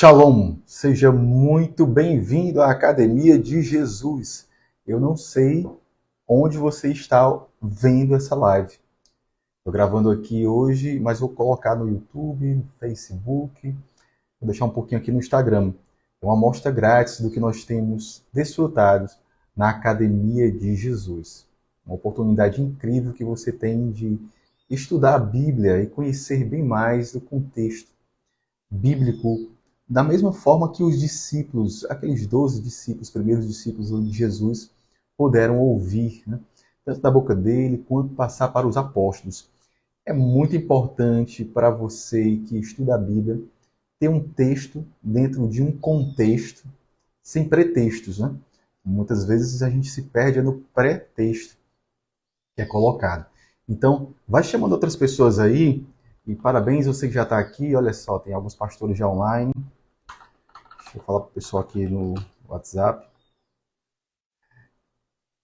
Shalom, seja muito bem-vindo à Academia de Jesus. Eu não sei onde você está vendo essa live. Estou gravando aqui hoje, mas vou colocar no YouTube, no Facebook, vou deixar um pouquinho aqui no Instagram. É uma amostra grátis do que nós temos desfrutado na Academia de Jesus. Uma oportunidade incrível que você tem de estudar a Bíblia e conhecer bem mais do contexto bíblico, da mesma forma que os discípulos, aqueles 12 discípulos, primeiros discípulos de Jesus, puderam ouvir, né? Tanto da boca dele, quanto passar para os apóstolos. É muito importante para você que estuda a Bíblia ter um texto dentro de um contexto, sem pretextos, né? Muitas vezes a gente se perde no pretexto que é colocado. Então, vai chamando outras pessoas aí, e parabéns, você que já está aqui. Olha só, tem alguns pastores já online. Deixa eu falar para o pessoal aqui no WhatsApp.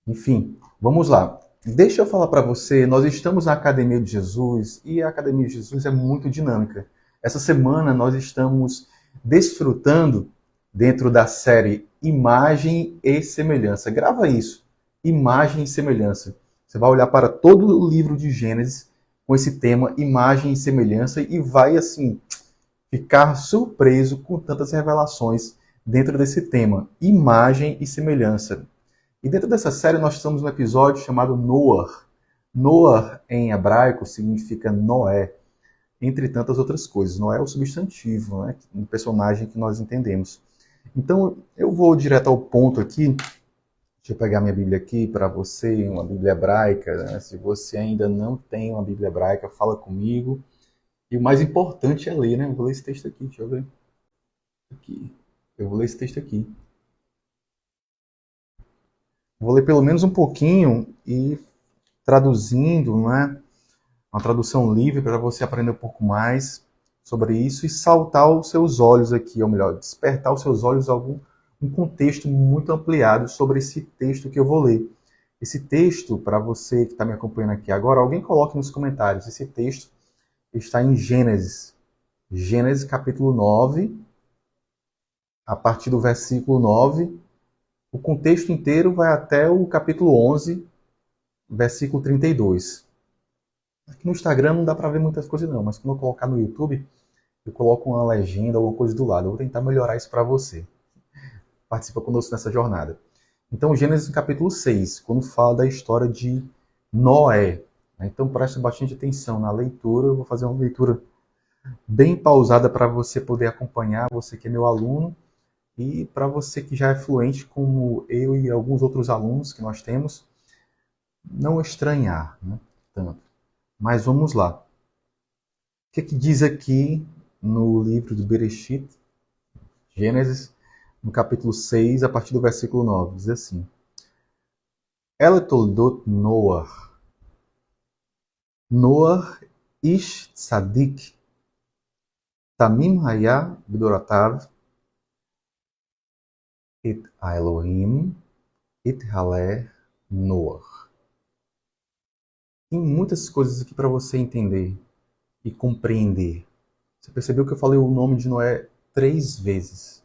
Enfim, vamos lá. Deixa eu falar para você, nós estamos na Academia de Jesus e a Academia de Jesus é muito dinâmica. Essa semana nós estamos desfrutando dentro da série Imagem e Semelhança. Grava isso, Imagem e Semelhança. Você vai olhar para todo o livro de Gênesis com esse tema Imagem e Semelhança e vai, assim, ficar surpreso com tantas revelações dentro desse tema, Imagem e Semelhança. E dentro dessa série nós estamos no episódio chamado Noah. Noah, em hebraico, significa Noé, entre tantas outras coisas. Noé é o substantivo, né? Um personagem que nós entendemos. Então, eu vou direto ao ponto aqui. Deixa eu pegar minha Bíblia aqui para você, uma Bíblia hebraica, né? Se você ainda não tem uma Bíblia hebraica, fala comigo. E o mais importante é ler, né? Eu vou ler esse texto aqui, deixa eu ver. Aqui. Eu vou ler esse texto aqui. Vou ler pelo menos um pouquinho e traduzindo, né? Uma tradução livre para você aprender um pouco mais sobre isso e saltar os seus olhos aqui, ou melhor, despertar os seus olhos um contexto muito ampliado sobre esse texto que eu vou ler. Esse texto, para você que está me acompanhando aqui agora, alguém coloque nos comentários. Esse texto está em Gênesis. Gênesis capítulo 9, a partir do versículo 9. O contexto inteiro vai até o capítulo 11, versículo 32. Aqui no Instagram não dá para ver muitas coisas não, mas quando eu colocar no YouTube, eu coloco uma legenda, alguma coisa do lado. Eu vou tentar melhorar isso para você. Participa conosco nessa jornada. Então, Gênesis capítulo 6, quando fala da história de Noé. Então, preste bastante atenção na leitura. Eu vou fazer uma leitura bem pausada para você poder acompanhar, você que é meu aluno, e para você que já é fluente, como eu e alguns outros alunos que nós temos, não estranhar, né, tanto. Mas vamos lá. O que diz aqui no livro de Bereshit, Gênesis, no capítulo 6, a partir do versículo 9, diz assim: Ela toldot Noah. Noah ish tzadik. Tamim haya b'doratav. Et Elohim et haleh Noah. Tem muitas coisas aqui para você entender e compreender. Você percebeu que eu falei o nome de Noé 3 vezes.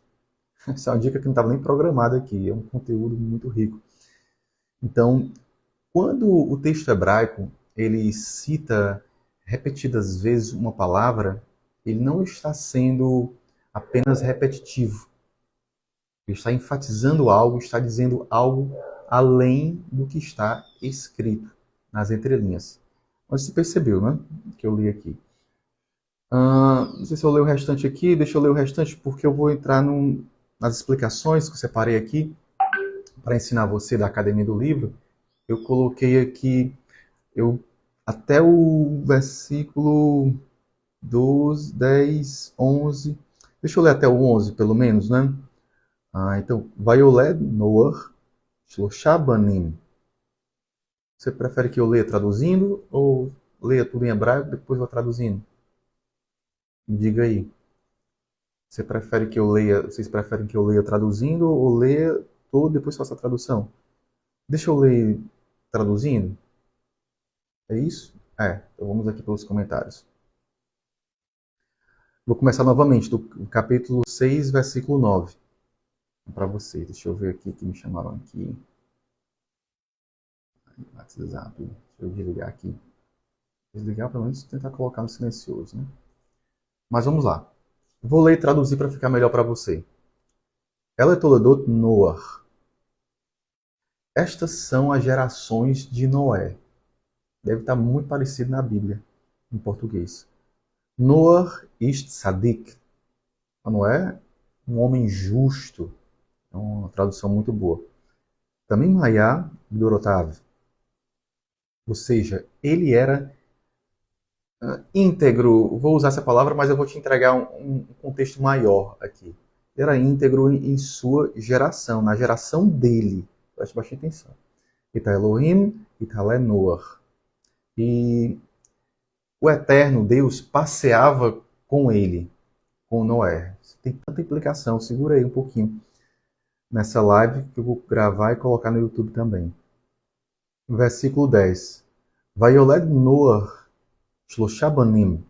Essa é uma dica que não estava nem programada aqui. É um conteúdo muito rico. Então, quando o texto hebraico ele cita repetidas vezes uma palavra, ele não está sendo apenas repetitivo. Ele está enfatizando algo, está dizendo algo além do que está escrito nas entrelinhas. Mas você percebeu, né? Que eu li aqui. Não sei se eu leio o restante aqui. Deixa eu ler o restante porque eu vou entrar nas explicações que eu separei aqui para ensinar você da Academia do Livro. Eu coloquei aqui até o versículo 12, 10, 11. Deixa eu ler até o 11, pelo menos, né? Então, Vaioled Noah Shloshá Banim. Você prefere que eu leia traduzindo ou leia tudo em hebraico e depois vou traduzindo? Me diga aí. Vocês preferem que eu leia traduzindo ou leia todo e depois faça a tradução? Deixa eu ler traduzindo. É isso? Então vamos aqui pelos comentários. Vou começar novamente do capítulo 6, versículo 9. Para vocês. Deixa eu ver aqui que me chamaram aqui. WhatsApp. Deixa eu desligar aqui. Desligar, pelo menos tentar colocar no silencioso, né? Mas vamos lá. Vou ler e traduzir para ficar melhor para você. Ela é Toledot Noah. Estas são as gerações de Noé. Deve estar muito parecido na Bíblia, em português. Noah ist Tzadik. Noé, um homem justo. É uma tradução muito boa. Também Maiá Dorotav. Ou seja, ele era íntegro. Vou usar essa palavra, mas eu vou te entregar um contexto maior aqui. Ele era íntegro em sua geração, na geração dele. Preste bastante atenção. Ita Elohim, Ita Noah. E o eterno Deus passeava com ele, com Noé. Tem tanta implicação. Segura aí um pouquinho nessa live que eu vou gravar e colocar no YouTube também. Versículo 10. Vayoled Noah Shloshabanim.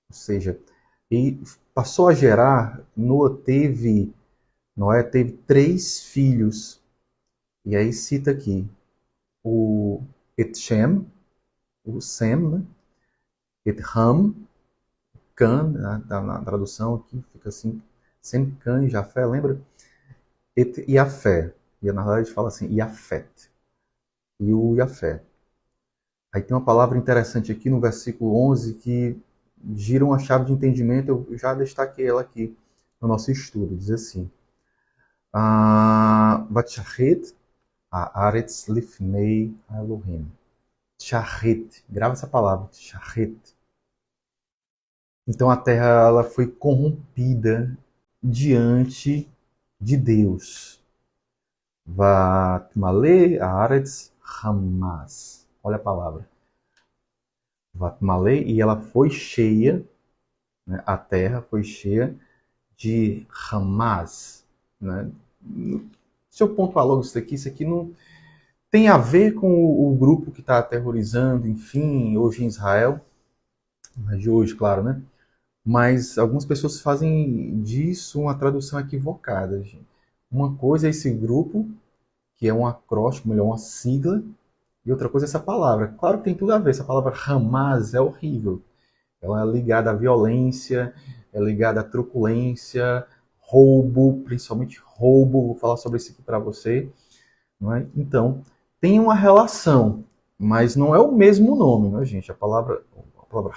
Ou seja, e passou a gerar, Noé teve 3 filhos. E aí cita aqui o Etchem, o Sem, né? Etham, Can, na tradução aqui fica assim, Sem, Can e Jafé, lembra? Et Yafé. E na verdade fala assim, Yafet. E o Yafé. Aí tem uma palavra interessante aqui no versículo 11 que gira uma chave de entendimento, eu já destaquei ela aqui no nosso estudo. Diz assim, Vatshachet haaretz lifnei Elohim. Shachet, grava essa palavra, Shachet. Então a terra ela foi corrompida diante de Deus. Vatmale haaretz Hamas. Olha a palavra. Vatmale, e ela foi cheia, né, a terra foi cheia de Hamas. Né? Se eu pontuar logo isso aqui não tem a ver com o grupo que está aterrorizando, enfim, hoje em Israel, mas de hoje, claro, né? Mas algumas pessoas fazem disso uma tradução equivocada. Gente. Uma coisa é esse grupo, que é um acróstico, melhor, uma sigla, e outra coisa é essa palavra. Claro que tem tudo a ver, essa palavra Hamas é horrível. Ela é ligada à violência, é ligada à truculência, roubo, principalmente roubo. Vou falar sobre isso aqui para você. Não é? Então, tem uma relação, mas não é o mesmo nome, né, gente? A palavra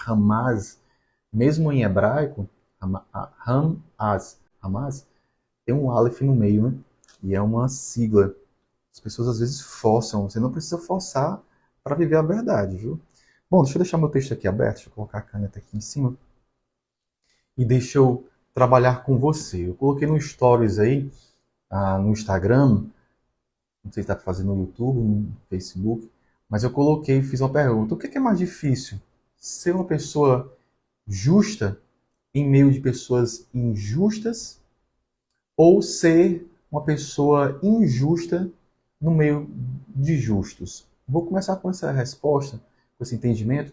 Hamas, mesmo em hebraico, Hamas, tem um aleph no meio, né? E é uma sigla. As pessoas às vezes forçam, você não precisa forçar para viver a verdade, viu? Bom, deixa eu deixar meu texto aqui aberto, deixa eu colocar a caneta aqui em cima. E deixa eu trabalhar com você. Eu coloquei no Stories aí, no Instagram, não sei se dá para fazer no YouTube, no Facebook, mas eu coloquei e fiz uma pergunta. O que é mais difícil? Ser uma pessoa justa em meio de pessoas injustas ou ser uma pessoa injusta no meio de justos? Vou começar com essa resposta, com esse entendimento,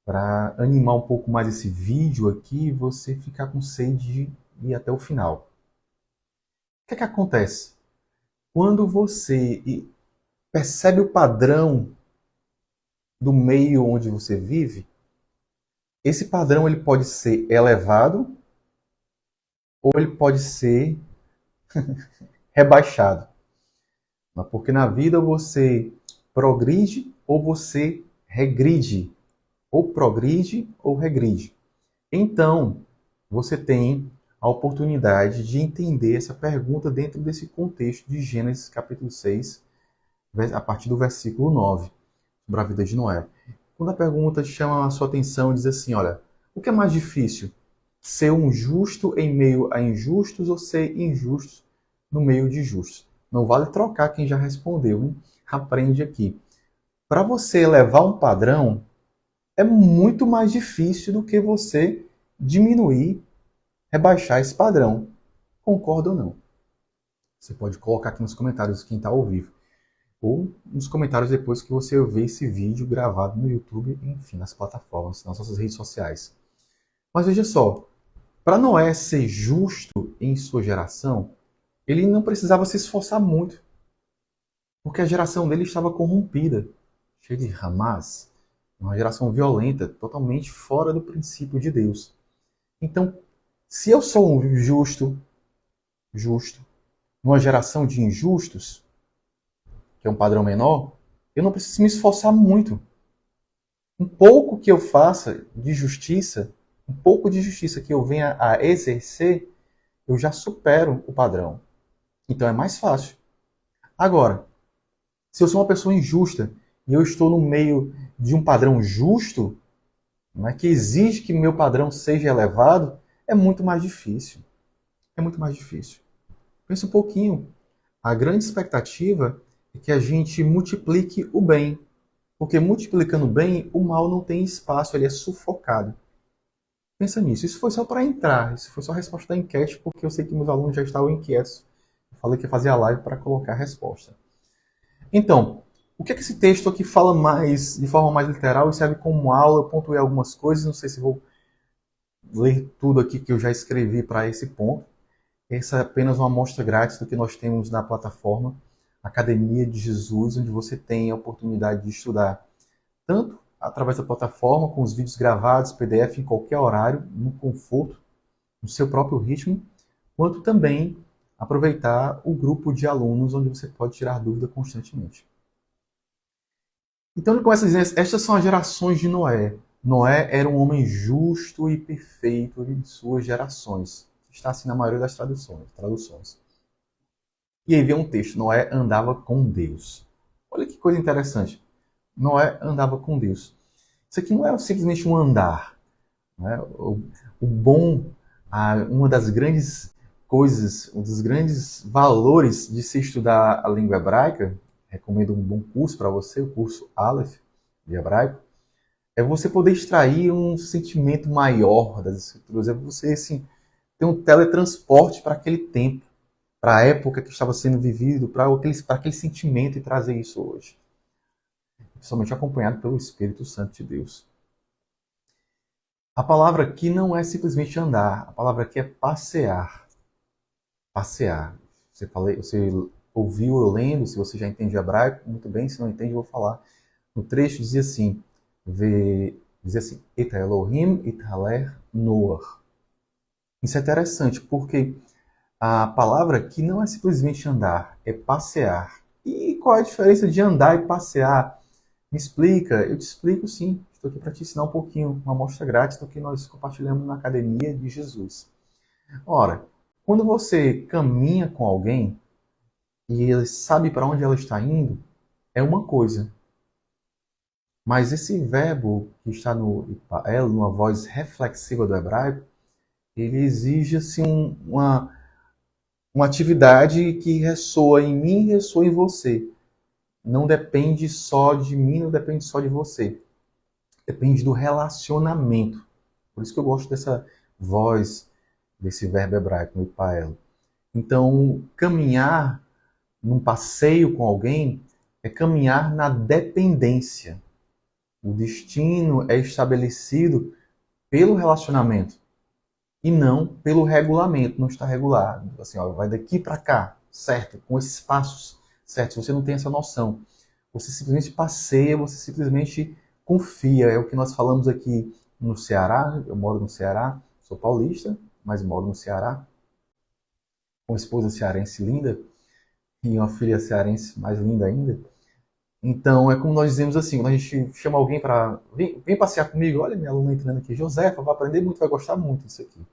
para animar um pouco mais esse vídeo aqui e você ficar com sede de ir até o final. O que é que acontece? Quando você percebe o padrão do meio onde você vive, esse padrão ele pode ser elevado ou ele pode ser rebaixado. Porque na vida você progride ou você regride. Ou progride ou regride. Então, você tem a oportunidade de entender essa pergunta dentro desse contexto de Gênesis capítulo 6, a partir do versículo 9, sobre a vida de Noé. Quando a pergunta chama a sua atenção e diz assim, olha, o que é mais difícil? Ser um justo em meio a injustos ou ser injusto no meio de justos? Não vale trocar quem já respondeu, hein? Aprende aqui. Para você elevar um padrão, é muito mais difícil do que você diminuir, rebaixar esse padrão. Concorda ou não? Você pode colocar aqui nos comentários quem está ao vivo. Ou nos comentários depois que você ver esse vídeo gravado no YouTube, enfim, nas plataformas, nas nossas redes sociais. Mas veja só, Para Noé ser justo em sua geração, ele não precisava se esforçar muito, porque a geração dele estava corrompida, cheia de Hamas, uma geração violenta, totalmente fora do princípio de Deus. Então, se eu sou um justo, numa geração de injustos, que é um padrão menor, eu não preciso me esforçar muito. Um pouco que eu faça de justiça, um pouco de justiça que eu venha a exercer, eu já supero o padrão. Então é mais fácil. Agora, se eu sou uma pessoa injusta e eu estou no meio de um padrão justo, né, que exige que meu padrão seja elevado, é muito mais difícil. É muito mais difícil. Pensa um pouquinho. A grande expectativa é que a gente multiplique o bem. Porque multiplicando o bem, o mal não tem espaço, ele é sufocado. Pensa nisso. Isso foi só para entrar. Isso foi só a resposta da enquete, porque eu sei que meus alunos já estavam inquietos. Eu falei que ia fazer a live para colocar a resposta. Então, o que é que esse texto aqui fala mais, de forma mais literal, e serve como aula? Eu pontuei algumas coisas, não sei se vou ler tudo aqui que eu já escrevi para esse ponto. Essa é apenas uma amostra grátis do que nós temos na plataforma Academia de Jesus, onde você tem a oportunidade de estudar tanto através da plataforma, com os vídeos gravados, PDF em qualquer horário, no conforto, no seu próprio ritmo, quanto também aproveitar o grupo de alunos onde você pode tirar dúvida constantemente. Então ele começa dizendo, estas são as gerações de Noé. Noé era um homem justo e perfeito em suas gerações. Está assim na maioria das traduções. E aí vem um texto, Noé andava com Deus. Olha que coisa interessante. Noé andava com Deus. Isso aqui não é simplesmente um andar. Né? O bom, uma das grandes coisas, um dos grandes valores de se estudar a língua hebraica, recomendo um bom curso para você, o curso Aleph de hebraico, é você poder extrair um sentimento maior das escrituras, é você assim, ter um teletransporte para aquele tempo, para a época que estava sendo vivido, para aquele sentimento e trazer isso hoje. Principalmente acompanhado pelo Espírito Santo de Deus. A palavra aqui não é simplesmente andar, a palavra aqui é passear. Passear. Você ouviu eu lendo, se você já entende hebraico, muito bem, se não entende, eu vou falar. No trecho dizia assim, Et Elohim ithaler Noah. Isso é interessante, porque a palavra aqui não é simplesmente andar, é passear. E qual é a diferença de andar e passear? Me explica. Eu te explico sim. Estou aqui para te ensinar um pouquinho, uma amostra grátis do que nós compartilhamos na Academia de Jesus. Ora, quando você caminha com alguém e ele sabe para onde ela está indo, é uma coisa. Mas esse verbo que está no Ipael, numa voz reflexiva do hebraico, ele exige assim, uma atividade que ressoa em mim e ressoa em você. Não depende só de mim, não depende só de você. Depende do relacionamento. Por isso que eu gosto dessa voz, desse verbo hebraico, no Ipael. Então, caminhar num passeio com alguém é caminhar na dependência. O destino é estabelecido pelo relacionamento e não pelo regulamento. Não está regulado. Assim, ó, vai daqui para cá, certo? Com esses passos, certo? Você não tem essa noção. Você simplesmente passeia, você simplesmente confia. É o que nós falamos aqui no Ceará. Eu moro no Ceará, sou paulista, mas moro no Ceará. Com uma esposa cearense linda e uma filha cearense mais linda ainda. Então, é como nós dizemos assim, quando a gente chama alguém para... Vem passear comigo, olha minha aluna entrando aqui, Josefa, vai aprender muito, vai gostar muito disso aqui.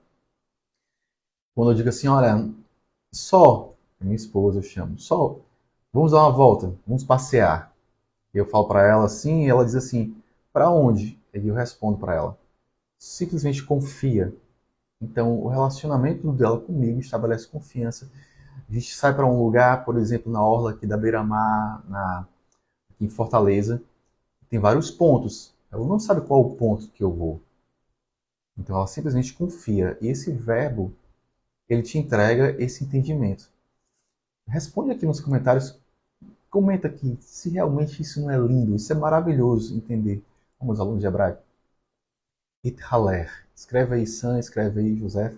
Quando eu digo assim, olha, Sol, minha esposa eu chamo, Sol, vamos dar uma volta, vamos passear. Eu falo para ela assim, e ela diz assim, para onde? E eu respondo para ela, simplesmente confia. Então, o relacionamento dela comigo estabelece confiança. A gente sai para um lugar, por exemplo, na orla aqui da Beira-Mar, aqui em Fortaleza, tem vários pontos. Ela não sabe qual o ponto que eu vou. Então, ela simplesmente confia. E esse verbo, ele te entrega esse entendimento. Responde aqui nos comentários, comenta aqui se realmente isso não é lindo, isso é maravilhoso entender como os alunos de hebraico. Ithaler. Escreve aí, Sam, escreve aí, José,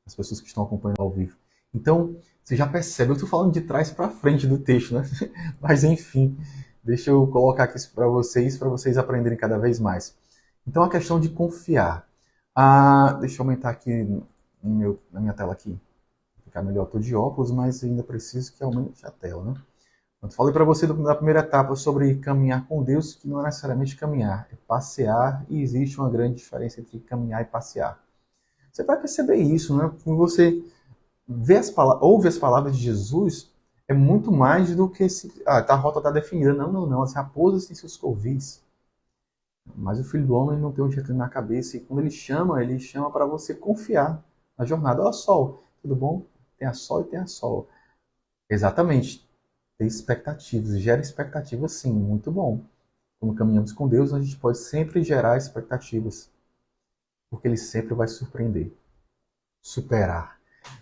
as pessoas que estão acompanhando ao vivo. Então, você já percebe, eu estou falando de trás para frente do texto, né? Mas enfim, deixa eu colocar aqui para vocês aprenderem cada vez mais. Então, a questão de confiar. Deixa eu aumentar aqui na minha tela aqui. Ficar melhor, estou de óculos, mas ainda preciso que aumente a tela, né? Eu falei para você na primeira etapa sobre caminhar com Deus, que não é necessariamente caminhar, é passear, e existe uma grande diferença entre caminhar e passear. Você vai perceber isso, né? Quando você ouve as palavras de Jesus, é muito mais do que a rota está definida. Não, não, não. As raposas têm seus covis. Mas o Filho do Homem não tem um jeito na cabeça. E quando ele chama para você confiar na jornada. Olha sol, tudo bom? Tem a sol e tem a sol. Exatamente. Ter expectativas. Gera expectativas, sim. Muito bom. Quando caminhamos com Deus, a gente pode sempre gerar expectativas. Porque Ele sempre vai surpreender. Superar.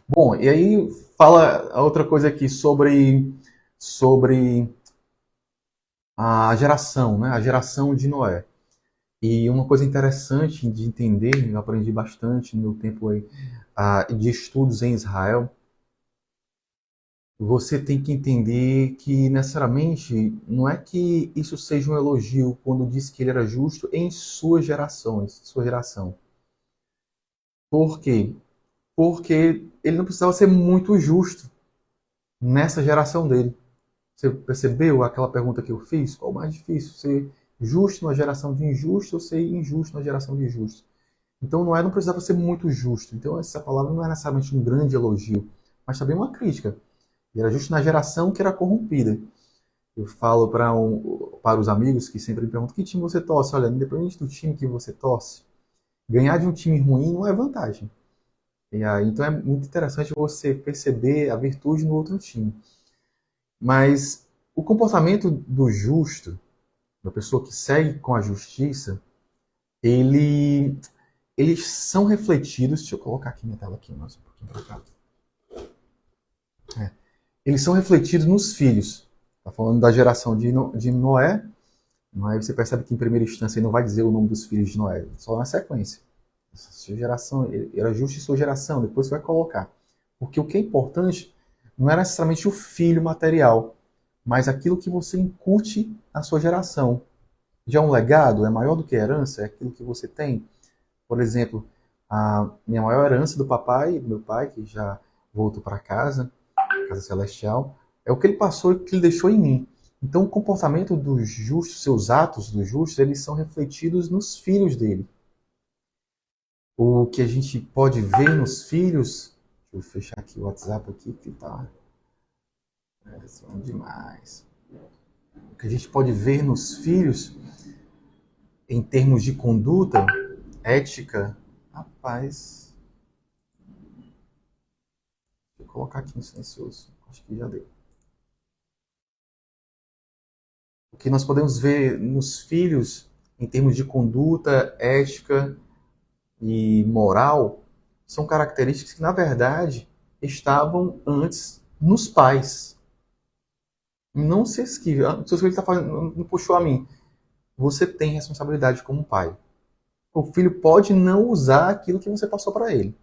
Bom, e aí fala a outra coisa aqui sobre a geração, né? A geração de Noé. E uma coisa interessante de entender, eu aprendi bastante no meu tempo aí, de estudos em Israel, você tem que entender que necessariamente não é que isso seja um elogio quando diz que ele era justo em sua geração. Por quê? Porque ele não precisava ser muito justo nessa geração dele. Você percebeu aquela pergunta que eu fiz? Qual o mais difícil? Ser justo na geração de injusto ou ser injusto na geração de justo? Então Noé não precisava ser muito justo. Então essa palavra não é necessariamente um grande elogio, mas também uma crítica. E era justo na geração que era corrompida. Eu falo para os amigos que sempre me perguntam que time você torce. Olha, independente do time que você torce, ganhar de um time ruim não é vantagem. E aí, então é muito interessante você perceber a virtude no outro time. Mas o comportamento do justo, da pessoa que segue com a justiça, eles são refletidos. Deixa eu colocar aqui minha tela aqui, mais um pouquinho para cá. Eles são refletidos nos filhos. Está falando da geração de Noé. Noé, você percebe que em primeira instância ele não vai dizer o nome dos filhos de Noé, só na sequência. Sua geração, era justo em sua geração, depois você vai colocar. Porque o que é importante não é necessariamente o filho material, mas aquilo que você incute na sua geração. Já um legado é maior do que a herança, é aquilo que você tem. Por exemplo, a minha maior herança do meu pai, que já voltou para casa celestial, é o que ele passou e o que ele deixou em mim. Então, o comportamento dos justos, seus atos dos justos, eles são refletidos nos filhos dele. O que a gente pode ver nos filhos, deixa eu fechar aqui o WhatsApp aqui, que tá demais. O que a gente pode ver nos filhos, em termos de conduta, ética, rapaz, vou colocar aqui no silencioso, acho que já deu. O que nós podemos ver nos filhos, em termos de conduta, ética e moral, são características que, na verdade, estavam antes nos pais. Não se esquive. Se você está falando, não puxou a mim. Você tem responsabilidade como pai. O filho pode não usar aquilo que você passou para ele.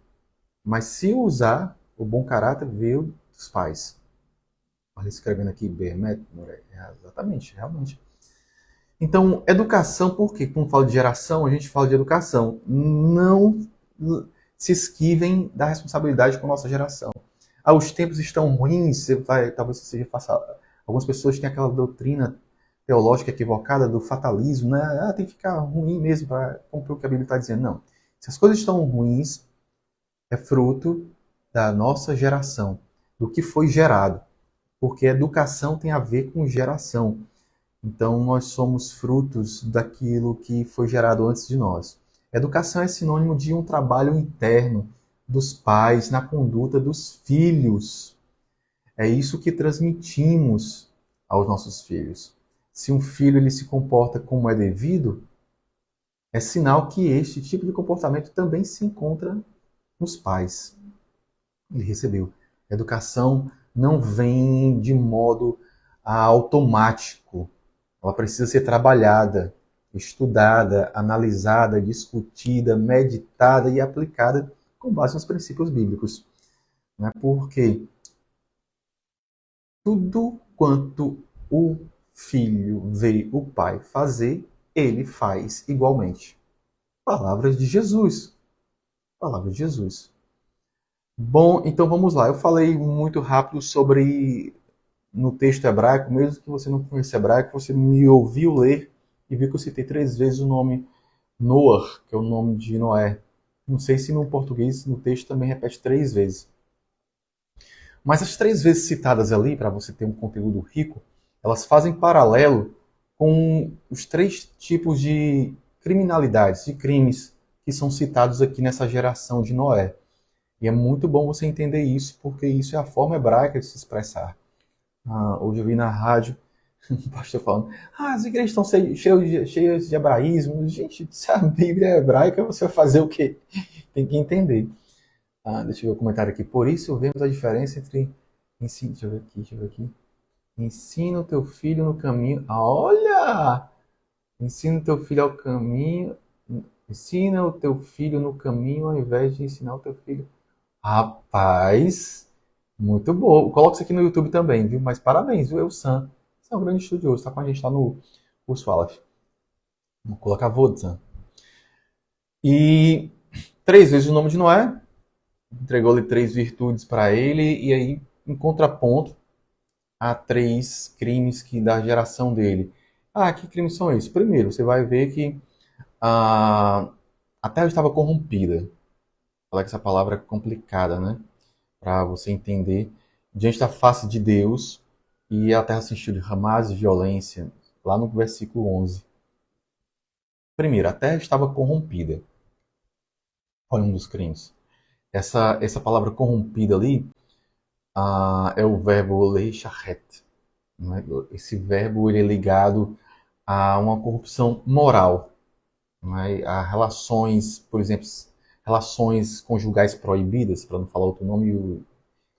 Mas se usar, o bom caráter veio dos pais. Olha, escrevendo aqui, exatamente, realmente. Então, educação, por quê? Quando fala de geração, a gente fala de educação. Não se esquivem da responsabilidade com a nossa geração. Os tempos estão ruins, talvez você faça. Algumas pessoas têm aquela doutrina teológica equivocada do fatalismo, né? Tem que ficar ruim mesmo para cumprir o que a Bíblia está dizendo. Não. Se as coisas estão ruins, é fruto da nossa geração, do que foi gerado. Porque educação tem a ver com geração. Então, nós somos frutos daquilo que foi gerado antes de nós. Educação é sinônimo de um trabalho interno dos pais na conduta dos filhos. É isso que transmitimos aos nossos filhos. Se um filho ele se comporta como é devido, é sinal que este tipo de comportamento também se encontra nos pais. Ele recebeu. A educação não vem de modo automático. Ela precisa ser trabalhada. estudada, analisada, discutida, meditada e aplicada com base nos princípios bíblicos. Né? Porque tudo quanto o filho vê o pai fazer, ele faz igualmente. Palavras de Jesus. Palavras de Jesus. Bom, então vamos lá. Eu falei muito rápido sobre no texto hebraico, mesmo que você não conheça hebraico, você me ouviu ler e viu que eu citei 3 vezes o nome Noah, que é o nome de Noé. Não sei se no português, no texto também repete 3 vezes. Mas as 3 vezes citadas ali, para você ter um conteúdo rico, elas fazem paralelo com os 3 tipos de criminalidades, de crimes que são citados aqui nessa geração de Noé. E é muito bom você entender isso, porque isso é a forma hebraica de se expressar. Hoje eu vi na rádio um pastor falando: as igrejas estão cheias de hebraísmo. Gente, se a Bíblia é hebraica, você vai fazer o quê? Tem que entender. Deixa eu ver o comentário aqui. Por isso vemos a diferença entre. Deixa eu ver aqui. Ensina o teu filho no caminho. Olha! Ensina o teu filho ao caminho. Ensina o teu filho no caminho ao invés de ensinar o teu filho. Rapaz, muito bom. Coloca isso aqui no YouTube também, viu? Mas parabéns, viu, Sam? Você é um grande estudioso, está com a gente lá no curso Aleph. Vou colocar Vodsan. E 3 vezes o nome de Noé, entregou-lhe 3 virtudes para ele, e aí, em contraponto, há 3 crimes que da geração dele. Que crimes são esses? Primeiro, você vai ver que a terra estava corrompida. Falar que essa palavra é complicada, né? Para você entender. Diante da face de Deus, e a terra se encheu de derramar de violência, lá no versículo 11. Primeiro, a terra estava corrompida. Olha um dos crimes. Essa palavra corrompida ali é o verbo leisharet. Esse verbo ele é ligado a uma corrupção moral. A relações, por exemplo, relações conjugais proibidas, para não falar outro nome,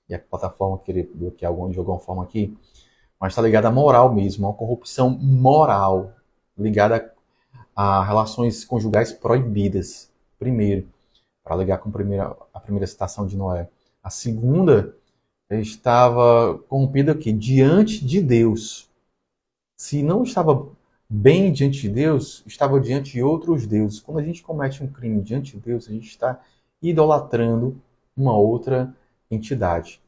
e a plataforma querer bloquear de alguma forma aqui, mas está ligado à moral mesmo, a uma corrupção moral, ligada a relações conjugais proibidas, primeiro, para ligar com a primeira citação de Noé. A segunda estava corrompida aqui, diante de Deus. Se não estava bem diante de Deus, estava diante de outros deuses. Quando a gente comete um crime diante de Deus, a gente está idolatrando uma outra entidade.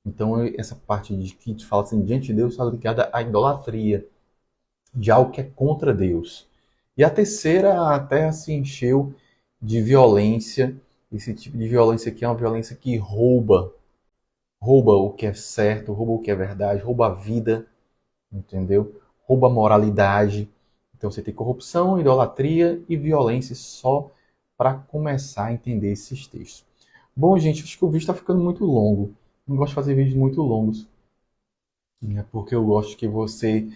Então, essa parte de que te fala assim, diante de Deus, está ligada à idolatria, de algo que é contra Deus. E a terceira, a terra se encheu de violência. Esse tipo de violência aqui é uma violência que rouba o que é certo, rouba o que é verdade, rouba a vida, entendeu? Rouba a moralidade. Então você tem corrupção, idolatria e violência só para começar a entender esses textos. Bom, gente, acho que o vídeo está ficando muito longo. Não gosto de fazer vídeos muito longos, né? Porque eu gosto que você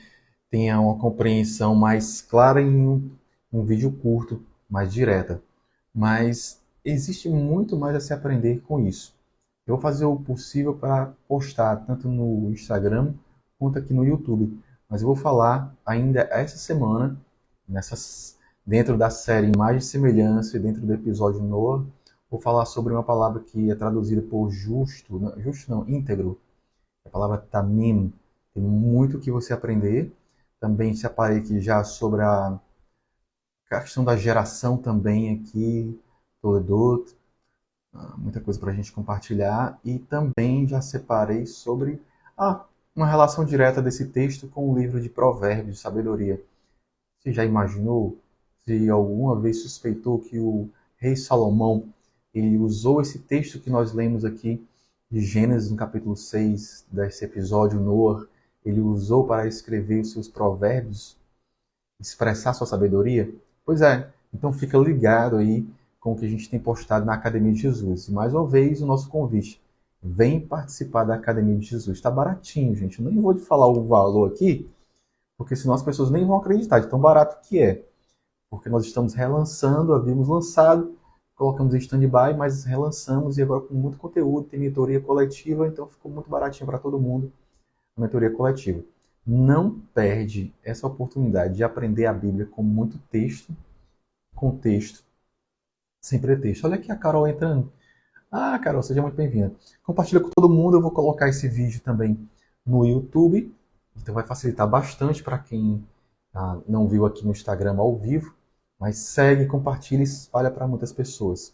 tenha uma compreensão mais clara em um vídeo curto, mais direta. Mas existe muito mais a se aprender com isso. Eu vou fazer o possível para postar tanto no Instagram quanto aqui no YouTube. Mas eu vou falar ainda essa semana, dentro da série Imagem e Semelhança e dentro do episódio Noah, vou falar sobre uma palavra que é traduzida por íntegro. A palavra tamim. Tem muito que você aprender. Também separei aqui já sobre a questão da geração também aqui, Toledot, muita coisa para a gente compartilhar. E também já separei sobre uma relação direta desse texto com o livro de Provérbios, de Sabedoria. Você já imaginou, se alguma vez suspeitou que o rei Salomão ele usou esse texto que nós lemos aqui de Gênesis, no capítulo 6, desse episódio Noah, ele usou para escrever os seus provérbios, expressar sua sabedoria? Pois é, então fica ligado aí com o que a gente tem postado na Academia de Jesus. E mais uma vez o nosso convite, vem participar da Academia de Jesus. Está baratinho, gente, eu nem vou te falar o valor aqui, porque senão as pessoas nem vão acreditar de tão barato que é. Porque nós estamos relançando, havíamos lançado, colocamos em stand-by, mas relançamos e agora com muito conteúdo, tem mentoria coletiva, então ficou muito baratinho para todo mundo a mentoria coletiva. Não perde essa oportunidade de aprender a Bíblia com muito texto, com texto, sem pretexto. Olha aqui a Carol entrando. Ah, Carol, seja muito bem-vinda. Compartilha com todo mundo. Eu vou colocar esse vídeo também no YouTube. Então vai facilitar bastante para quem não viu aqui no Instagram ao vivo. Mas segue, compartilha e espalha para muitas pessoas.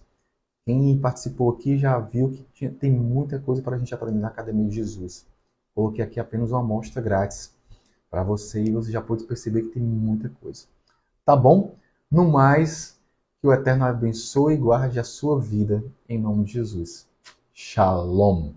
Quem participou aqui já viu que tem muita coisa para a gente aprender na Academia de Jesus. Coloquei aqui apenas uma amostra grátis para você e você já pode perceber que tem muita coisa. Tá bom? No mais, que o Eterno abençoe e guarde a sua vida em nome de Jesus. Shalom.